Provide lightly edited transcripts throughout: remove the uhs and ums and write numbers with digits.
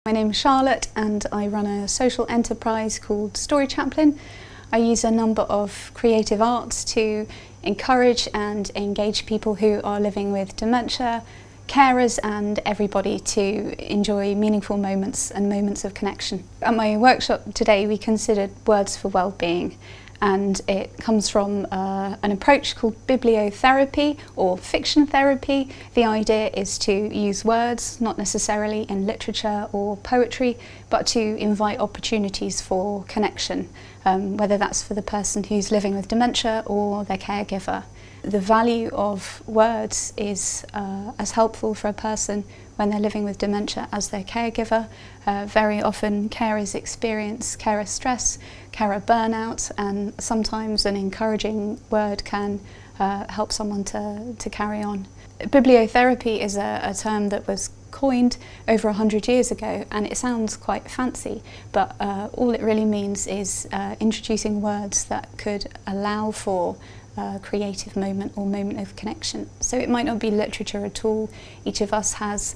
My name is Charlotte and I run a social enterprise called Story Chaplain. I use a number of creative arts to encourage and engage people who are living with dementia, carers and everybody to enjoy meaningful moments and moments of connection. At my workshop today we considered words for well-being, and it comes from an approach called bibliotherapy or fiction therapy. The idea is to use words, not necessarily in literature or poetry, but to invite opportunities for connection, whether that's for the person who's living with dementia or their caregiver. The value of words is as helpful for a person when they're living with dementia as their caregiver. Very often carers experience carer stress, carer burnout, and sometimes an encouraging word can help someone to carry on. Bibliotherapy is a term that was coined over 100 years ago, and it sounds quite fancy, but all it really means is introducing words that could allow for creative moment or moment of connection. So it might not be literature at all. Each of us has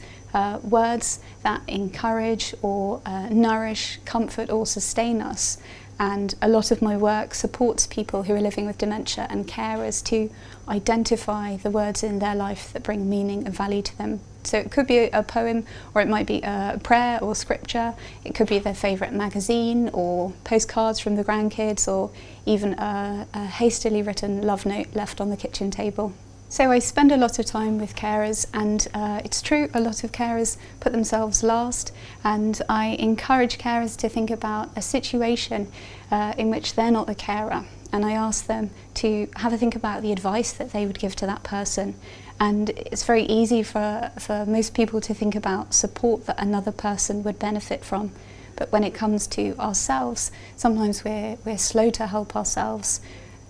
words that encourage or nourish, comfort or sustain us, and a lot of my work supports people who are living with dementia and carers to identify the words in their life that bring meaning and value to them. So it could be a poem, or it might be a prayer or scripture. It could be their favourite magazine or postcards from the grandkids, or even a hastily written love note left on the kitchen table. So I spend a lot of time with carers, and it's true, a lot of carers put themselves last, and I encourage carers to think about a situation in which they're not the carer, and I ask them to have a think about the advice that they would give to that person. And it's very easy for most people to think about support that another person would benefit from. But when it comes to ourselves, sometimes we're slow to help ourselves.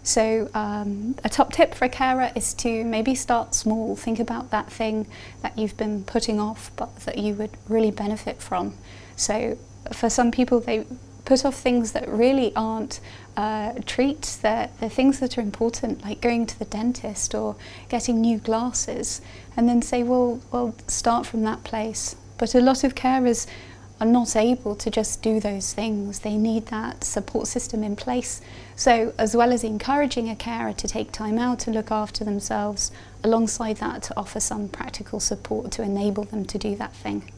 So a top tip for a carer is to maybe start small. Think about that thing that you've been putting off but that you would really benefit from. So for some people, they put off things that really aren't treats. They're things that are important, like going to the dentist or getting new glasses, and then say, well, start from that place. But a lot of carers are not able to just do those things. They need that support system in place. So as well as encouraging a carer to take time out to look after themselves, alongside that to offer some practical support to enable them to do that thing.